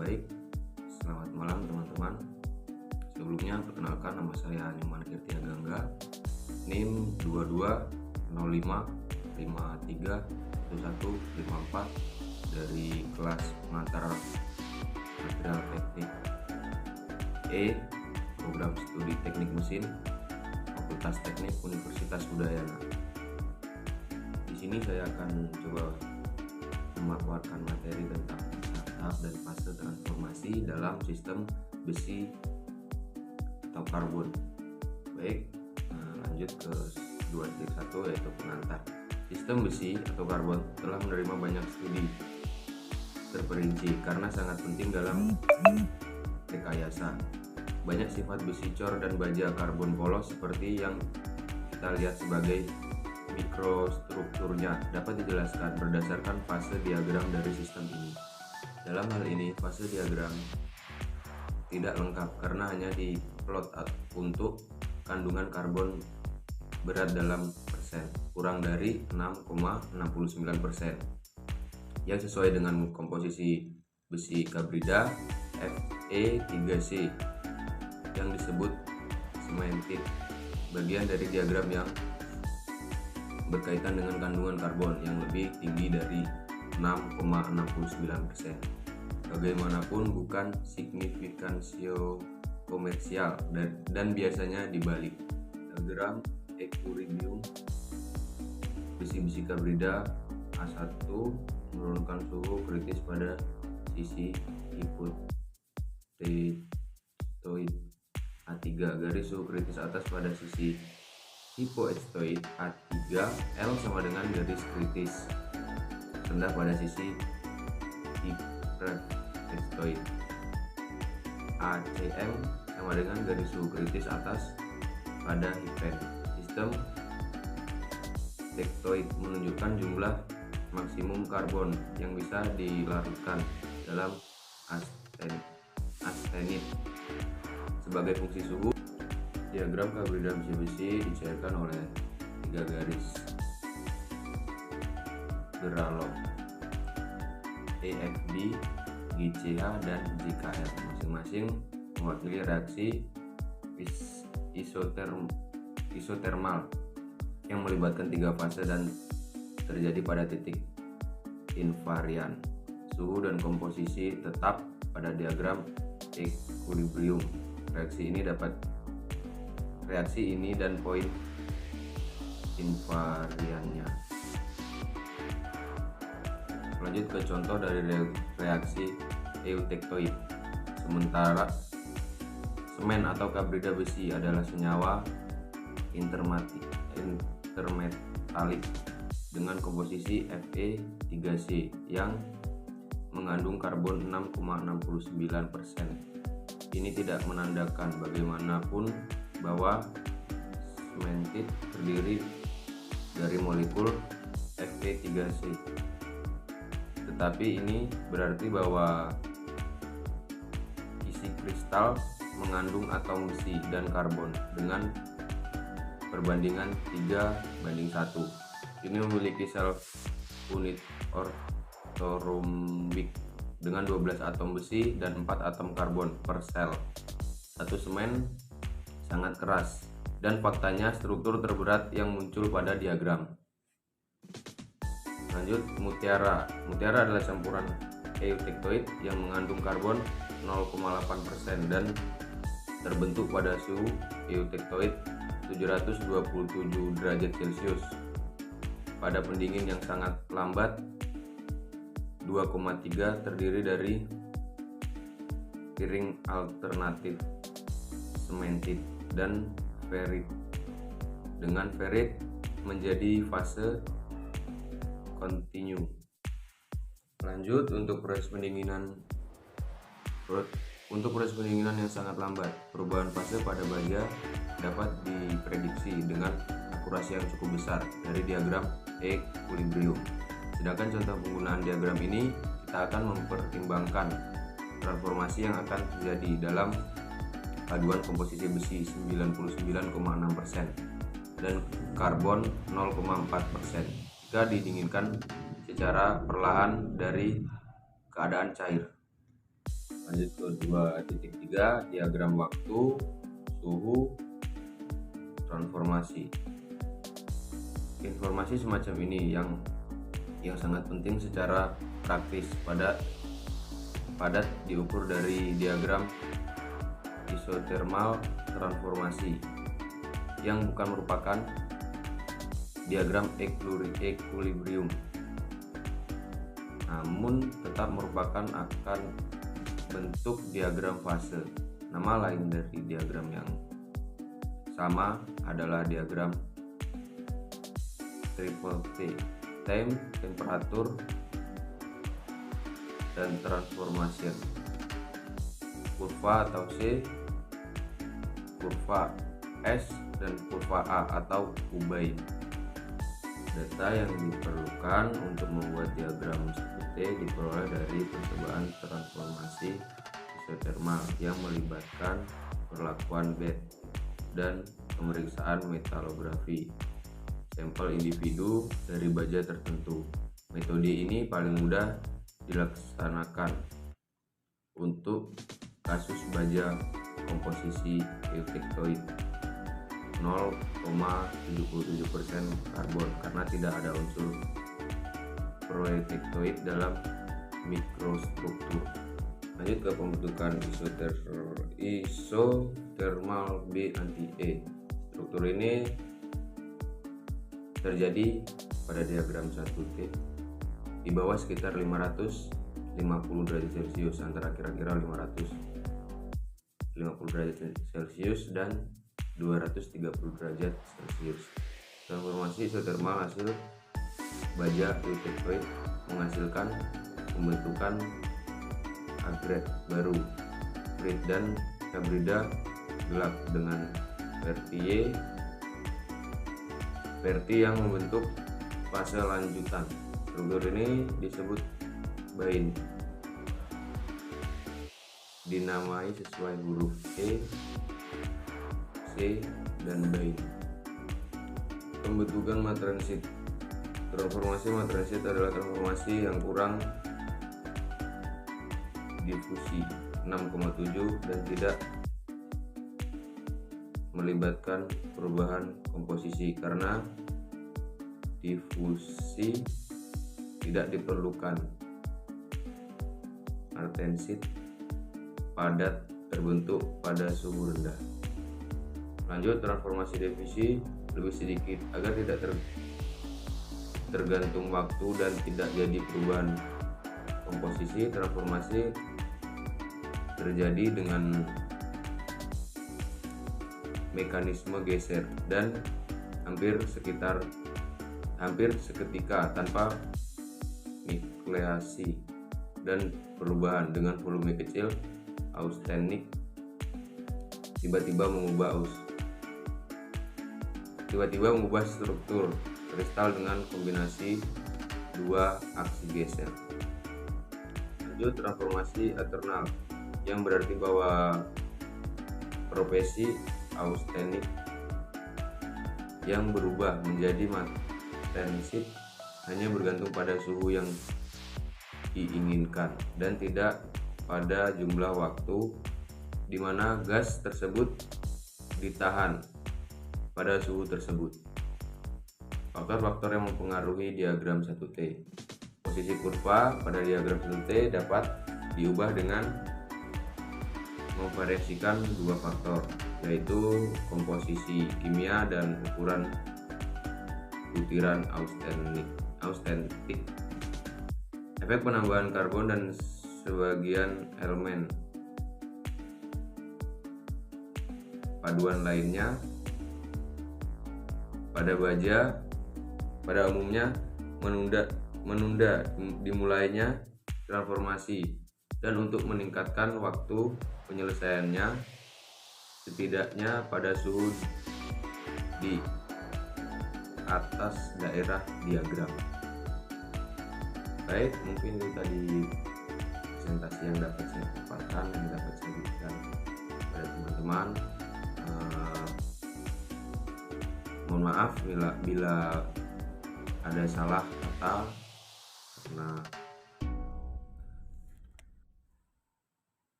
Baik, selamat malam teman-teman. Sebelumnya perkenalkan, nama saya Nyoman Kirtia Gangga, NIM 2205531154 dari kelas pengantar material teknik E, program studi teknik mesin, Fakultas Teknik Universitas Udayana. Di sini saya akan coba memaparkan materi tentang tahap dan fase transformasi dalam sistem besi atau karbon. Baik, lanjut ke 2.1 yaitu pengantar. Sistem besi atau karbon telah menerima banyak studi terperinci karena sangat penting dalam rekayasa. Banyak sifat besi cor dan baja karbon polos seperti yang kita lihat sebagai mikrostrukturnya dapat dijelaskan berdasarkan fase diagram dari sistem ini. Dalam hal ini, fase diagram tidak lengkap karena hanya diplot untuk kandungan karbon berat dalam persen, kurang dari 6,69%, yang sesuai dengan komposisi besi kabrida Fe3C yang disebut cemented. Bagian dari diagram yang berkaitan dengan kandungan karbon yang lebih tinggi dari 6,69%. Bagaimanapun bukan signifikasio komersial dan biasanya dibalik. Diagram equilibrium besi-besi kabrida A1 menurunkan suhu kritis pada sisi hipoekstoid A3, garis suhu kritis atas pada sisi hipoekstoid A3, L sama dengan garis kritis rendah pada sisi hiperekstoid ACM sama dengan garis suhu kritis atas pada hipen. Sistem tektoid menunjukkan jumlah maksimum karbon yang bisa dilarutkan dalam astenit sebagai fungsi suhu. Diagram kabrida besi dicairkan oleh 3 garis Geralov, EFD, GCH, dan JKL, masing-masing mewakili reaksi isotermal yang melibatkan 3 fase dan terjadi pada titik invarian. Suhu dan komposisi tetap pada diagram equilibrium. Reaksi ini dan poin invariannya. Lanjut ke contoh dari reaksi eutektoid. Sementara semen atau kabrida besi adalah senyawa intermetalik dengan komposisi Fe3C yang mengandung karbon 6,69%. Ini tidak menandakan bagaimanapun bahwa cemented terdiri dari molekul Fe3C. Tetapi ini berarti bahwa isi kristal mengandung atom besi dan karbon dengan perbandingan 3:1. Ini memiliki sel unit ortorhombik dengan 12 atom besi dan 4 atom karbon per sel. Satu semen sangat keras, dan faktanya struktur terberat yang muncul pada diagram. Lanjut, mutiara. Mutiara adalah campuran eutektoid yang mengandung karbon 0,8% dan terbentuk pada suhu eutektoid 727 derajat Celcius pada pendingin yang sangat lambat 2,3, terdiri dari piring alternatif cemented dan ferrit, dengan ferrit menjadi fase kontinu. Lanjut, untuk proses pendinginan yang sangat lambat, perubahan fase pada baja dapat diprediksi dengan akurasi yang cukup besar dari diagram equilibrium. Sedangkan contoh penggunaan diagram ini, kita akan mempertimbangkan transformasi yang akan terjadi dalam paduan komposisi besi 99,6% dan karbon 0,4% jika didinginkan secara perlahan dari keadaan cair. Lanjut ke 2.3, diagram waktu, suhu, transformasi. Informasi semacam ini yang sangat penting secara praktis padat diukur dari diagram isothermal transformasi yang bukan merupakan diagram equilibrium, namun tetap merupakan akan bentuk diagram fase. Nama lain dari diagram yang sama adalah diagram triple T, time, temperatur, dan transformation. Kurva atau C, kurva S, dan kurva A atau U-Bain. Data yang diperlukan untuk membuat diagram 1T diperoleh dari percobaan transformasi isothermal yang melibatkan perlakuan bed dan pemeriksaan metalografi sampel individu dari baja tertentu. Metode ini paling mudah dilaksanakan untuk kasus baja komposisi eutektoid 0,77% karbon karena tidak ada unsur proeutektoid dalam mikrostruktur. Lanjut ke pembentukan isothermal B anti E. Struktur ini terjadi pada diagram 1T di bawah sekitar 550 derajat Celcius, antara kira-kira 550 derajat Celcius dan 230 derajat Celcius. Transformasi isothermal hasil baja eutektoid menghasilkan pembentukan agregat baru, Frit dan Cabrida gelap dengan Verti yang membentuk fase lanjutan. Struktur ini disebut Bain, dinamai sesuai huruf E, C, dan Bain. Pembentukan matrensit. Transformasi matrensit adalah transformasi yang kurang difusi 6,7 dan tidak melibatkan perubahan komposisi karena difusi tidak diperlukan. Martensit padat terbentuk pada suhu rendah. Lanjut, transformasi divisi lebih sedikit agar tidak tergantung waktu dan tidak jadi perubahan komposisi. Transformasi terjadi dengan mekanisme geser dan hampir seketika tanpa nukleasi dan perubahan dengan volume kecil. Austenit tiba-tiba mengubah struktur kristal dengan kombinasi dua aksi geser. Lanjut, transformasi eternal yang berarti bahwa profesi austenit yang berubah menjadi martensit hanya bergantung pada suhu yang diinginkan dan tidak pada jumlah waktu di mana gas tersebut ditahan pada suhu tersebut. Faktor-faktor yang mempengaruhi diagram 1T. Posisi kurva pada diagram 1T dapat diubah dengan memvariasikan dua faktor, yaitu komposisi kimia dan ukuran butiran austentik. Efek penambahan karbon dan sebagian elemen paduan lainnya pada baja pada umumnya menunda dimulainya transformasi, dan untuk meningkatkan waktu penyelesaiannya setidaknya pada suhu di atas daerah diagram. Baik, mungkin itu tadi presentasi yang dapat saya paparkan, yang dapat saya berikan pada teman-teman. Mohon maaf bila ada salah kata karena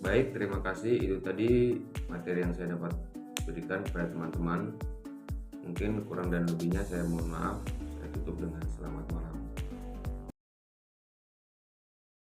Baik, terima kasih. Itu tadi materi yang saya dapat berikan kepada teman-teman. Mungkin kurang dan lebihnya saya mohon maaf.